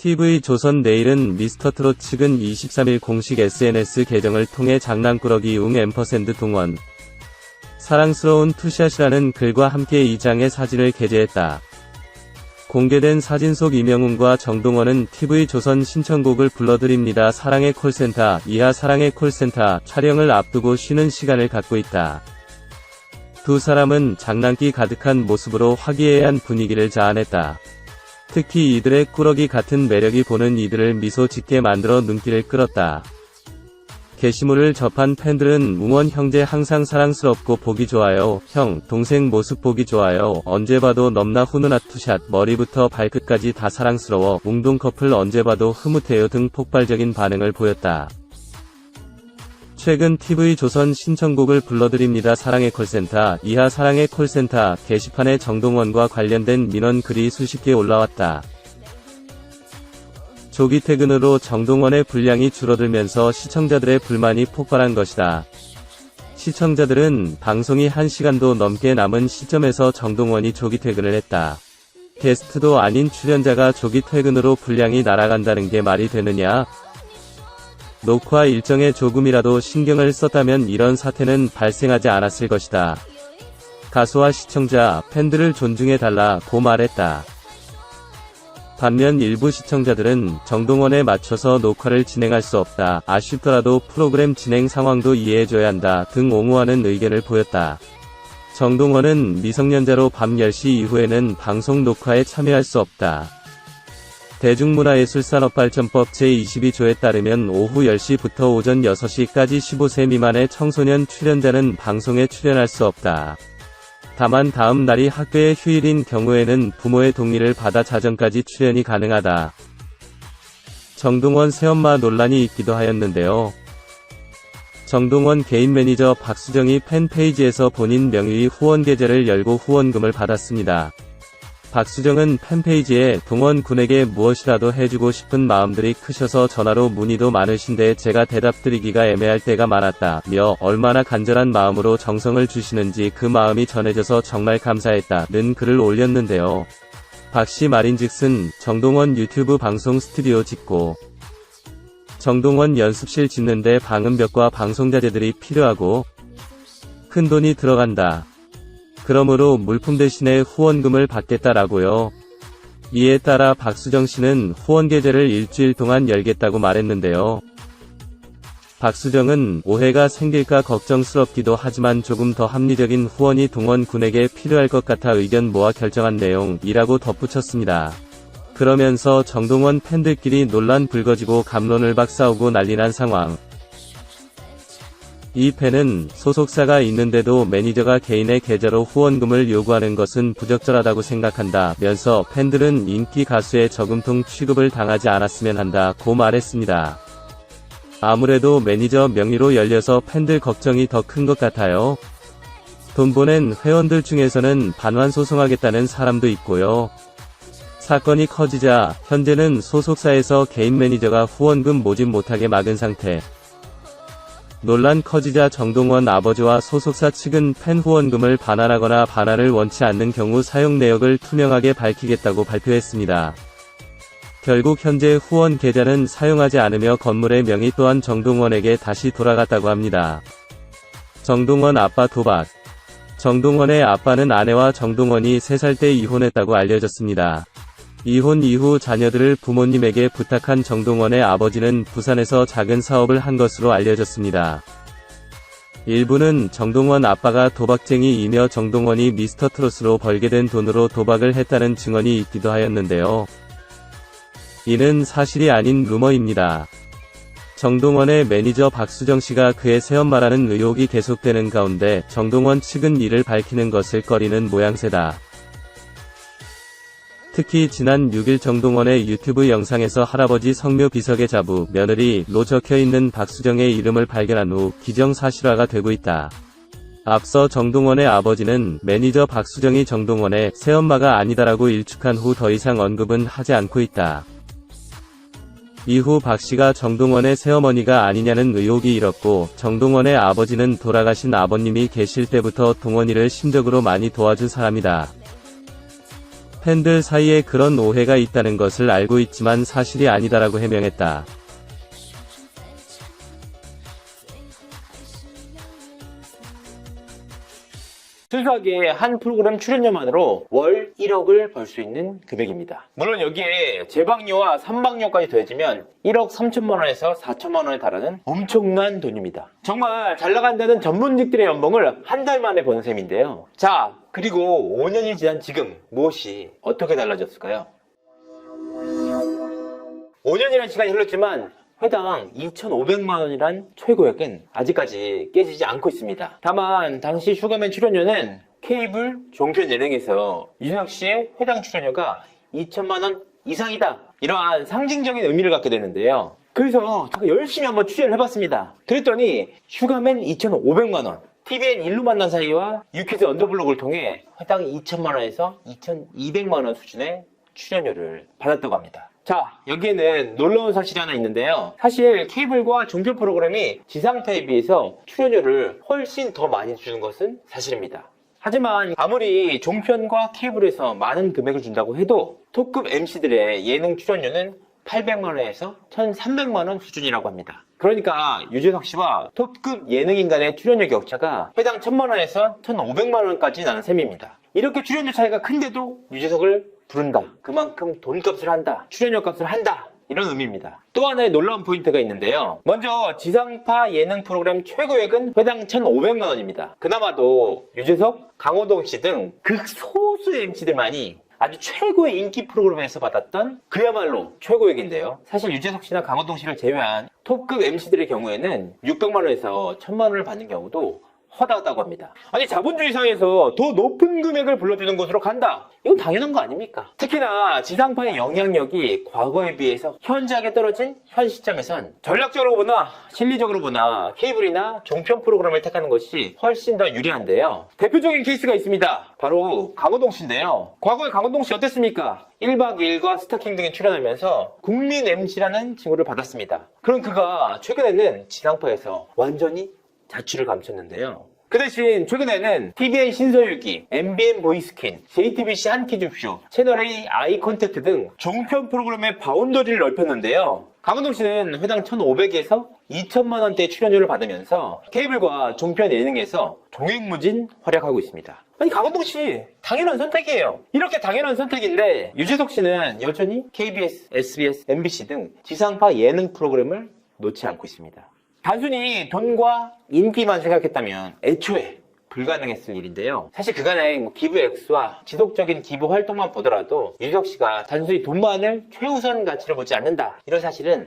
TV조선 내일은 미스터트롯 측은 23일 공식 SNS 계정을 통해 장난꾸러기 웅 앰퍼샌드 동원 사랑스러운 투샷이라는 글과 함께 이 장의 사진을 게재했다. 공개된 사진 속 이명웅과 정동원은 TV조선 신청곡을 불러드립니다. 사랑의 콜센터, 이하 사랑의 콜센터 촬영을 앞두고 쉬는 시간을 갖고 있다. 두 사람은 장난기 가득한 모습으로 화기애애한 분위기를 자아냈다. 특히 이들의 꾸러기 같은 매력이 보는 이들을 미소 짓게 만들어 눈길을 끌었다. 게시물을 접한 팬들은 웅원 형제 항상 사랑스럽고 보기 좋아요. 형, 동생 모습 보기 좋아요. 언제 봐도 넘나 훈훈한 투샷. 머리부터 발끝까지 다 사랑스러워. 웅동 커플 언제 봐도 흐뭇해요 등 폭발적인 반응을 보였다. 최근 TV조선 신청곡을 불러드립니다. 사랑의 콜센터, 이하 사랑의 콜센터 게시판에 정동원과 관련된 민원 글이 수십 개 올라왔다. 조기 퇴근으로 정동원의 분량이 줄어들면서 시청자들의 불만이 폭발한 것이다. 시청자들은 방송이 1시간도 넘게 남은 시점에서 정동원이 조기 퇴근을 했다. 게스트도 아닌 출연자가 조기 퇴근으로 분량이 날아간다는 게 말이 되느냐? 녹화 일정에 조금이라도 신경을 썼다면 이런 사태는 발생하지 않았을 것이다. 가수와 시청자, 팬들을 존중해달라고 말했다. 반면 일부 시청자들은 정동원에 맞춰서 녹화를 진행할 수 없다. 아쉽더라도 프로그램 진행 상황도 이해해줘야 한다 등 옹호하는 의견을 보였다. 정동원은 미성년자로 밤 10시 이후에는 방송 녹화에 참여할 수 없다. 대중문화예술산업발전법 제22조에 따르면 오후 10시부터 오전 6시까지 15세 미만의 청소년 출연자는 방송에 출연할 수 없다. 다만 다음 날이 학교의 휴일인 경우에는 부모의 동의를 받아 자정까지 출연이 가능하다. 정동원 새엄마 논란이 있기도 하였는데요. 정동원 개인 매니저 박수정이 팬페이지에서 본인 명의 후원 계좌를 열고 후원금을 받았습니다. 박수정은 팬페이지에 동원 군에게 무엇이라도 해주고 싶은 마음들이 크셔서 전화로 문의도 많으신데 제가 대답드리기가 애매할 때가 많았다며 얼마나 간절한 마음으로 정성을 주시는지 그 마음이 전해져서 정말 감사했다는 글을 올렸는데요. 박씨 말인즉슨 정동원 유튜브 방송 스튜디오 짓고 정동원 연습실 짓는데 방음벽과 방송자재들이 필요하고 큰 돈이 들어간다. 그러므로 물품 대신에 후원금을 받겠다라고요. 이에 따라 박수정씨는 후원 계좌를 일주일 동안 열겠다고 말했는데요. 박수정은 오해가 생길까 걱정스럽기도 하지만 조금 더 합리적인 후원이 동원 군에게 필요할 것 같아 의견 모아 결정한 내용이라고 덧붙였습니다. 그러면서 정동원 팬들끼리 논란 불거지고 갑론을박 싸우고 난리난 상황. 이 팬은 소속사가 있는데도 매니저가 개인의 계좌로 후원금을 요구하는 것은 부적절하다고 생각한다면서 팬들은 인기 가수의 저금통 취급을 당하지 않았으면 한다고 말했습니다. 아무래도 매니저 명의로 열려서 팬들 걱정이 더 큰 것 같아요. 돈 보낸 회원들 중에서는 반환 소송하겠다는 사람도 있고요. 사건이 커지자 현재는 소속사에서 개인 매니저가 후원금 모집 못하게 막은 상태. 논란 커지자 정동원 아버지와 소속사 측은 팬 후원금을 반환하거나 반환을 원치 않는 경우 사용 내역을 투명하게 밝히겠다고 발표했습니다. 결국 현재 후원 계좌는 사용하지 않으며 건물의 명의 또한 정동원에게 다시 돌아갔다고 합니다. 정동원 아빠 도박. 정동원의 아빠는 아내와 정동원이 3살 때 이혼했다고 알려졌습니다. 이혼 이후 자녀들을 부모님에게 부탁한 정동원의 아버지는 부산에서 작은 사업을 한 것으로 알려졌습니다. 일부는 정동원 아빠가 도박쟁이이며 정동원이 미스터트롯으로 벌게 된 돈으로 도박을 했다는 증언이 있기도 하였는데요. 이는 사실이 아닌 루머입니다. 정동원의 매니저 박수정씨가 그의 새엄마라는 의혹이 계속되는 가운데 정동원 측은 이를 밝히는 것을 꺼리는 모양새다. 특히 지난 6일 정동원의 유튜브 영상에서 할아버지 성묘 비석의 자부, 며느리로 적혀있는 박수정의 이름을 발견한 후 기정사실화가 되고 있다. 앞서 정동원의 아버지는 매니저 박수정이 정동원의 새엄마가 아니다라고 일축한 후 더 이상 언급은 하지 않고 있다. 이후 박씨가 정동원의 새어머니가 아니냐는 의혹이 일었고 정동원의 아버지는 돌아가신 아버님이 계실 때부터 동원이를 심적으로 많이 도와준 사람이다. 팬들 사이에 그런 오해가 있다는 것을 알고 있지만 사실이 아니다라고 해명했다. 순수하게 한 프로그램 출연료만으로 월 1억을 벌 수 있는 금액입니다. 물론 여기에 재방료와 선방료까지 더해지면 1억 3천만 원에서 4천만 원에 달하는 엄청난 돈입니다. 정말 잘 나간다는 전문직들의 연봉을 한 달 만에 버는 셈인데요. 자, 그리고 5년이 지난 지금 무엇이 어떻게 달라졌을까요? 5년이라는 시간이 흘렀지만 회당 2,500만 원이란 최고액은 아직까지 깨지지 않고 있습니다. 다만 당시 슈가맨 출연료는 케이블 종편 예능에서 유재석 씨의 회당 출연료가 2천만 원 이상이다, 이러한 상징적인 의미를 갖게 되는데요. 그래서 제가 열심히 한번 취재를 해봤습니다. 그랬더니 슈가맨 2,500만 원, TVN 일루 만난 사이와 유퀴즈 언더블록을 통해 회당 2천만 원에서 2,200만 원 수준의 출연료를 받았다고 합니다. 자, 여기에는 놀라운 사실이 하나 있는데요. 사실 케이블과 종편 프로그램이 지상파에 비해서 출연료를 훨씬 더 많이 주는 것은 사실입니다. 하지만 아무리 종편과 케이블에서 많은 금액을 준다고 해도 톱급 MC들의 예능 출연료는 800만 원에서 1,300만 원 수준이라고 합니다. 그러니까 유재석 씨와 톱급 예능인간의 출연료 격차가 회당 1,000만 원에서 1,500만 원까지 나는 셈입니다. 이렇게 출연료 차이가 큰데도 유재석을 부른다, 그만큼 돈값을 한다, 출연료 값을 한다, 이런 의미입니다. 또 하나의 놀라운 포인트가 있는데요. 먼저 지상파 예능 프로그램 최고액은 회당 1,500만 원입니다. 그나마도 유재석, 강호동 씨 등 극소수의 MC들만이 아주 최고의 인기 프로그램에서 받았던 그야말로 최고액인데요. 사실 유재석 씨나 강호동 씨를 제외한 톱급 MC들의 경우에는 600만 원에서 1,000만 원을 받는 경우도 허다하다고 합니다. 아니, 자본주의 사회에서 더 높은 금액을 불러주는 곳으로 간다, 이건 당연한 거 아닙니까? 특히나 지상파의 영향력이 과거에 비해서 현저하게 떨어진 현 시점에선 전략적으로 보나 실리적으로 보나 케이블이나 종편 프로그램을 택하는 것이 훨씬 더 유리한데요. 대표적인 케이스가 있습니다. 바로 강호동 씨인데요. 과거에 강호동 씨 어땠습니까? 1박 2일과 스타킹 등에 출연하면서 국민 MC라는 칭호를 받았습니다. 그럼 그가 최근에는 지상파에서 완전히 자취를 감췄는데요. 그 대신 최근에는 TVN 신서유기, MBN 보이스킨, JTBC 한끼줍쇼, 채널A 아이 컨택트 등 종편 프로그램의 바운더리를 넓혔는데요. 강호동 씨는 회당 1,500에서 2천만 원대 출연료를 받으면서 케이블과 종편 예능에서 종횡무진 활약하고 있습니다. 아니, 강호동 씨 당연한 선택이에요. 이렇게 당연한 선택인데 유재석 씨는 여전히 KBS, SBS, MBC 등 지상파 예능 프로그램을 놓지 않고 있습니다. 단순히 돈과 인기만 생각했다면 애초에 불가능했을 일인데요. 사실 그간의 기부 액수와 지속적인 기부 활동만 보더라도 유재석 씨가 단순히 돈만을 최우선 가치로 보지 않는다, 이런 사실은